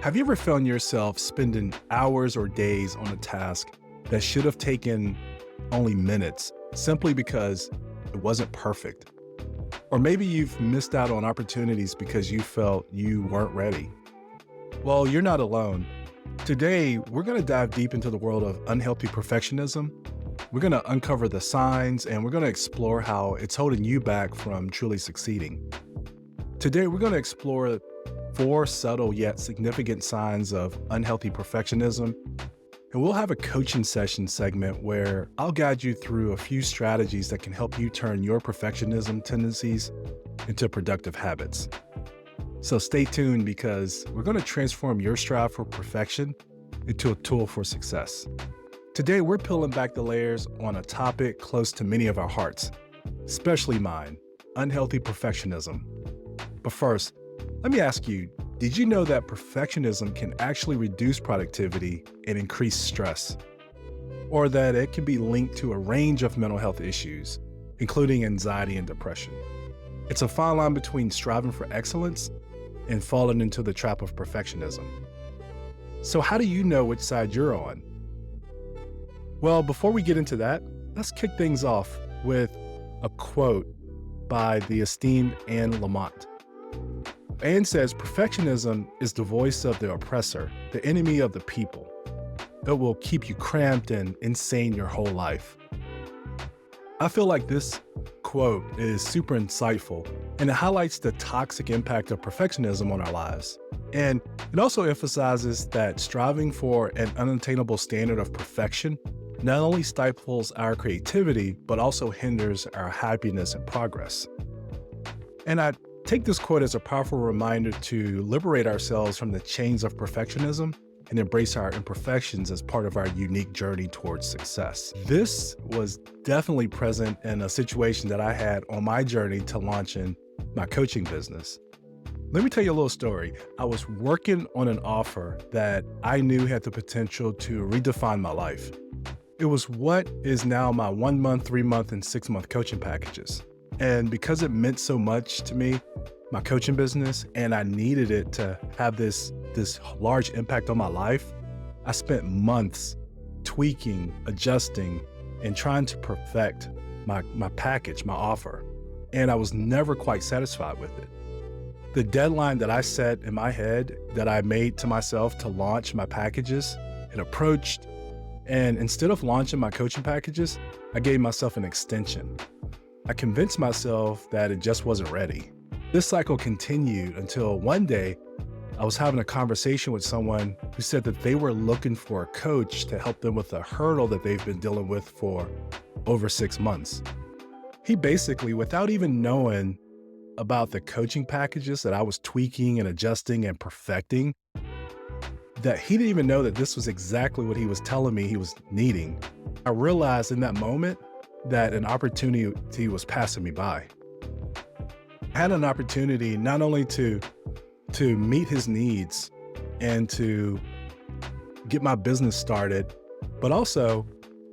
Have you ever found yourself spending hours or days on a task that should have taken only minutes simply because it wasn't perfect? Or maybe you've missed out on opportunities because you felt you weren't ready. Well, you're not alone. Today, we're going to dive deep into the world of unhealthy perfectionism. We're going to uncover the signs and we're going to explore how it's holding you back from truly succeeding. Today, we're going to explore 4 subtle yet significant signs of unhealthy perfectionism. And we'll have a coaching session segment where I'll guide you through a few strategies that can help you turn your perfectionism tendencies into productive habits. So stay tuned because we're going to transform your strive for perfection into a tool for success. Today, we're peeling back the layers on a topic close to many of our hearts, especially mine, unhealthy perfectionism. But first, let me ask you, did you know that perfectionism can actually reduce productivity and increase stress? Or that it can be linked to a range of mental health issues, including anxiety and depression? It's a fine line between striving for excellence and falling into the trap of perfectionism. So how do you know which side you're on? Well, before we get into that, let's kick things off with a quote by the esteemed Anne Lamott. Anne says, "Perfectionism is the voice of the oppressor, the enemy of the people. It will keep you cramped and insane your whole life." I feel like this quote is super insightful, and it highlights the toxic impact of perfectionism on our lives. And it also emphasizes that striving for an unattainable standard of perfection not only stifles our creativity, but also hinders our happiness and progress. And I take this quote as a powerful reminder to liberate ourselves from the chains of perfectionism and embrace our imperfections as part of our unique journey towards success. This was definitely present in a situation that I had on my journey to launching my coaching business. Let me tell you a little story. I was working on an offer that I knew had the potential to redefine my life. It was what is now my 1-month, 3-month, and 6-month coaching packages. And because it meant so much to me, my coaching business, and I needed it to have this large impact on my life, I spent months tweaking, adjusting, and trying to perfect my package, my offer. And I was never quite satisfied with it. The deadline that I set in my head that I made to myself to launch my packages, it approached. And instead of launching my coaching packages, I gave myself an extension. I convinced myself that it just wasn't ready. This cycle continued until one day I was having a conversation with someone who said that they were looking for a coach to help them with a hurdle that they've been dealing with for over 6 months. He basically, without even knowing about the coaching packages that I was tweaking and adjusting and perfecting, that he didn't even know that this was exactly what he was telling me he was needing. I realized in that moment that an opportunity was passing me by. I had an opportunity not only to meet his needs and to get my business started, but also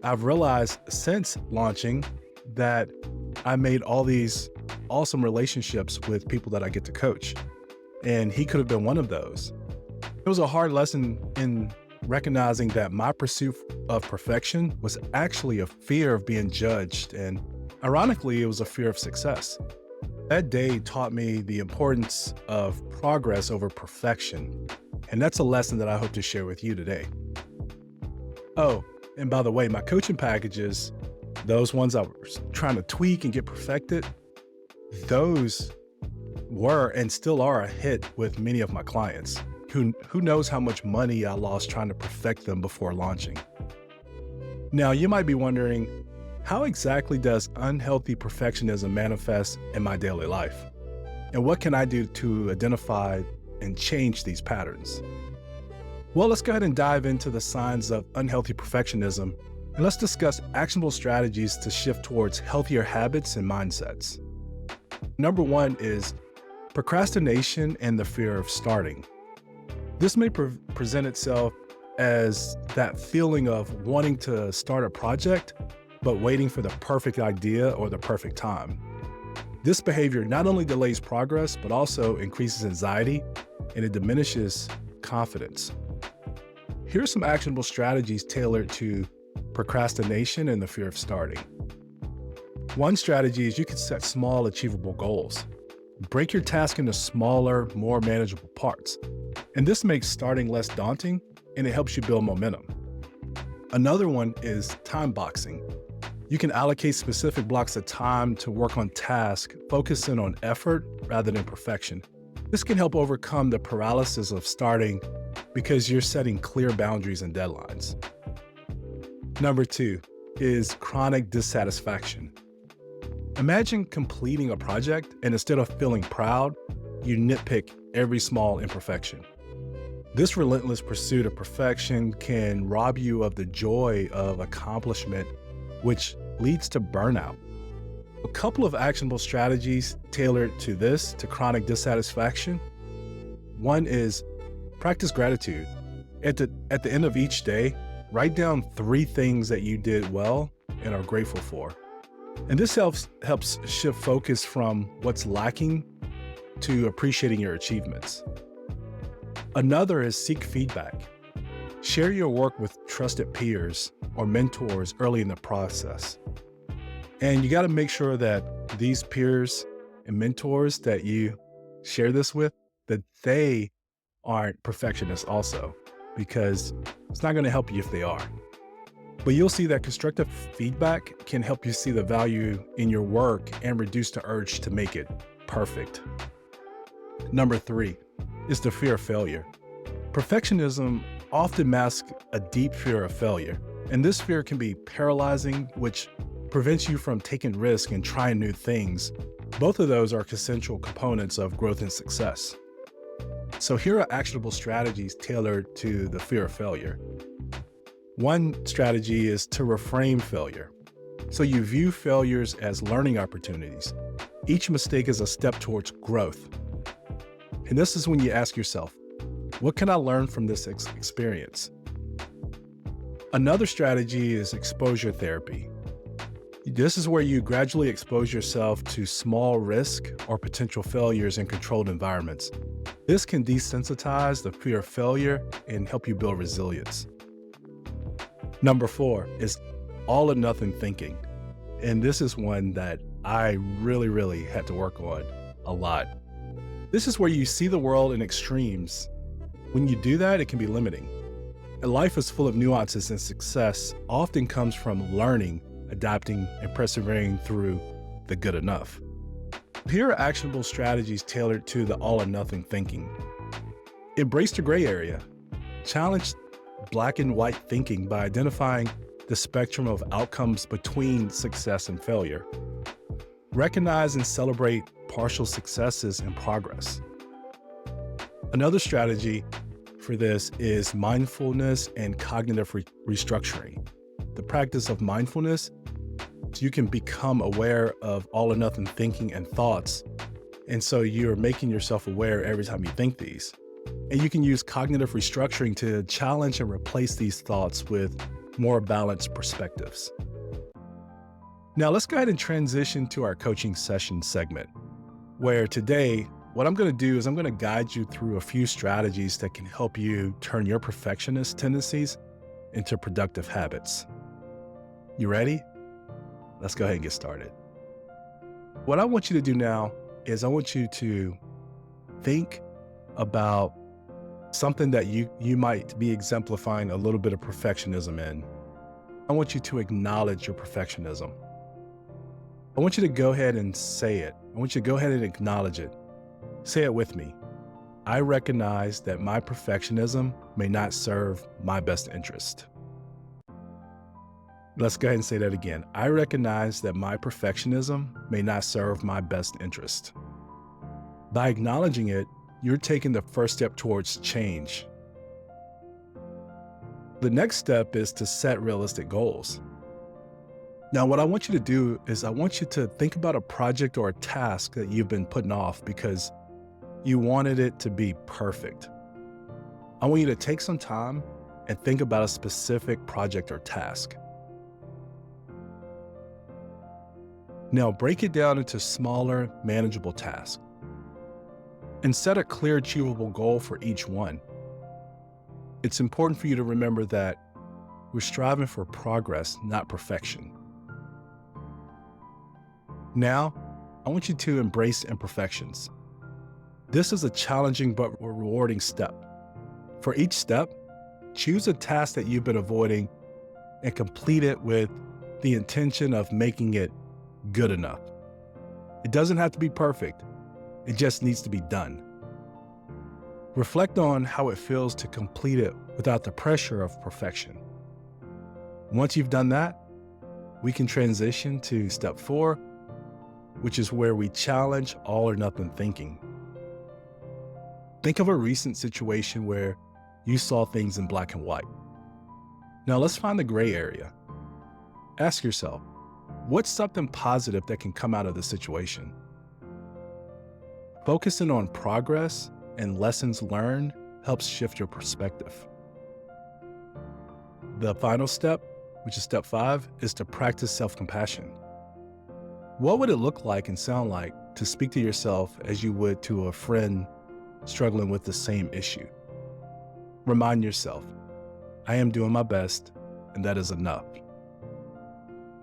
I've realized since launching that I made all these awesome relationships with people that I get to coach. And he could have been one of those. It was a hard lesson in recognizing that my pursuit of perfection was actually a fear of being judged. And ironically, it was a fear of success. That day taught me the importance of progress over perfection. And that's a lesson that I hope to share with you today. Oh, and by the way, my coaching packages, those ones I was trying to tweak and get perfected, those were and still are a hit with many of my clients. Who knows how much money I lost trying to perfect them before launching. Now, you might be wondering, how exactly does unhealthy perfectionism manifest in my daily life? And what can I do to identify and change these patterns? Well, let's go ahead and dive into the signs of unhealthy perfectionism, and let's discuss actionable strategies to shift towards healthier habits and mindsets. Number 1 is procrastination and the fear of starting. This may present itself as that feeling of wanting to start a project, but waiting for the perfect idea or the perfect time. This behavior not only delays progress, but also increases anxiety, and it diminishes confidence. Here are some actionable strategies tailored to procrastination and the fear of starting. One strategy is you can set small, achievable goals. Break your task into smaller, more manageable parts. And this makes starting less daunting, and it helps you build momentum. Another one is time boxing. You can allocate specific blocks of time to work on tasks, focusing on effort rather than perfection. This can help overcome the paralysis of starting because you're setting clear boundaries and deadlines. Number 2 is chronic dissatisfaction. Imagine completing a project and instead of feeling proud, you nitpick every small imperfection. This relentless pursuit of perfection can rob you of the joy of accomplishment, which leads to burnout. A couple of actionable strategies tailored to chronic dissatisfaction. One is practice gratitude. At the end of each day, write down 3 things that you did well and are grateful for. And this helps shift focus from what's lacking to appreciating your achievements. Another is seek feedback. Share your work with trusted peers or mentors early in the process. And you got to make sure that these peers and mentors that you share this with, that they aren't perfectionists also, because it's not going to help you if they are. But you'll see that constructive feedback can help you see the value in your work and reduce the urge to make it perfect. Number 3 is the fear of failure. Perfectionism often masks a deep fear of failure, and this fear can be paralyzing, which prevents you from taking risks and trying new things. Both of those are essential components of growth and success. So here are actionable strategies tailored to the fear of failure. One strategy is to reframe failure. So you view failures as learning opportunities. Each mistake is a step towards growth. And this is when you ask yourself, what can I learn from this experience? Another strategy is exposure therapy. This is where you gradually expose yourself to small risk or potential failures in controlled environments. This can desensitize the fear of failure and help you build resilience. Number 4 is all or nothing thinking. And this is one that I really had to work on a lot. This is where you see the world in extremes. When you do that, it can be limiting. And life is full of nuances, and success often comes from learning, adapting, and persevering through the good enough. Here are actionable strategies tailored to the all or nothing thinking. Embrace the gray area. Challenge black and white thinking by identifying the spectrum of outcomes between success and failure. Recognize and celebrate partial successes and progress. Another strategy for this is mindfulness and cognitive restructuring. The practice of mindfulness, so you can become aware of all or nothing thinking and thoughts. And so you're making yourself aware every time you think these. And you can use cognitive restructuring to challenge and replace these thoughts with more balanced perspectives. Now let's go ahead and transition to our coaching session segment, where today, what I'm going to do is I'm going to guide you through a few strategies that can help you turn your perfectionist tendencies into productive habits. You ready? Let's go ahead and get started. What I want you to do now is I want you to think about something that you might be exemplifying a little bit of perfectionism in. I want you to acknowledge your perfectionism. I want you to go ahead and say it. I want you to go ahead and acknowledge it. Say it with me. I recognize that my perfectionism may not serve my best interest. Let's go ahead and say that again. I recognize that my perfectionism may not serve my best interest. By acknowledging it, you're taking the first step towards change. The next step is to set realistic goals. Now, what I want you to do is I want you to think about a project or a task that you've been putting off because you wanted it to be perfect. I want you to take some time and think about a specific project or task. Now, break it down into smaller, manageable tasks and set a clear, achievable goal for each one. It's important for you to remember that we're striving for progress, not perfection. Now, I want you to embrace imperfections. This is a challenging but rewarding step. For each step, choose a task that you've been avoiding and complete it with the intention of making it good enough. It doesn't have to be perfect. It just needs to be done. Reflect on how it feels to complete it without the pressure of perfection. Once you've done that, we can transition to step 4, which is where we challenge all or nothing thinking. Think of a recent situation where you saw things in black and white. Now let's find the gray area. Ask yourself, what's something positive that can come out of the situation? Focusing on progress and lessons learned helps shift your perspective. The final step, which is step 5, is to practice self-compassion. What would it look like and sound like to speak to yourself as you would to a friend struggling with the same issue? Remind yourself, I am doing my best, and that is enough.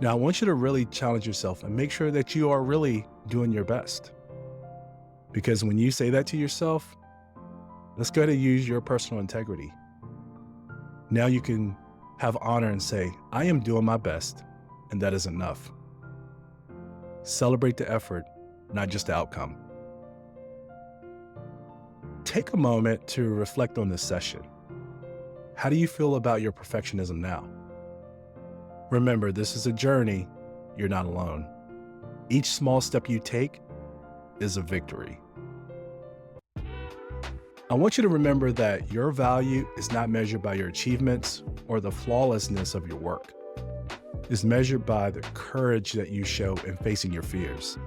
Now, I want you to really challenge yourself and make sure that you are really doing your best. Because when you say that to yourself, let's go ahead and use your personal integrity. Now you can have honor and say, I am doing my best, and that is enough. Celebrate the effort, not just the outcome. Take a moment to reflect on this session. How do you feel about your perfectionism now? Remember, this is a journey. You're not alone. Each small step you take is a victory. I want you to remember that your value is not measured by your achievements or the flawlessness of your work. It's measured by the courage that you show in facing your fears.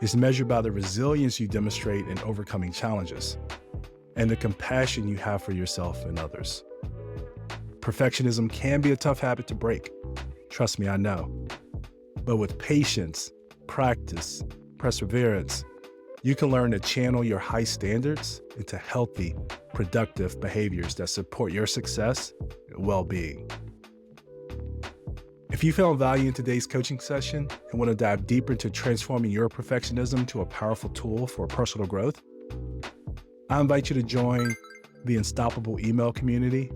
It's measured by the resilience you demonstrate in overcoming challenges and the compassion you have for yourself and others. Perfectionism can be a tough habit to break. Trust me, I know. But with patience, practice, perseverance, you can learn to channel your high standards into healthy, productive behaviors that support your success and well-being. If you found value in today's coaching session and want to dive deeper into transforming your perfectionism to a powerful tool for personal growth, I invite you to join the Unstoppable email community.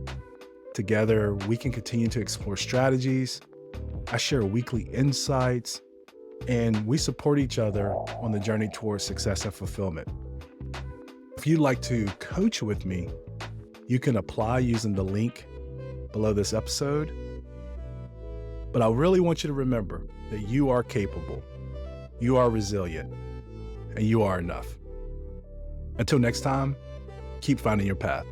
Together, we can continue to explore strategies. I share weekly insights, and we support each other on the journey towards success and fulfillment. If you'd like to coach with me, you can apply using the link below this episode. But I really want you to remember that you are capable, you are resilient, and you are enough. Until next time, keep finding your path.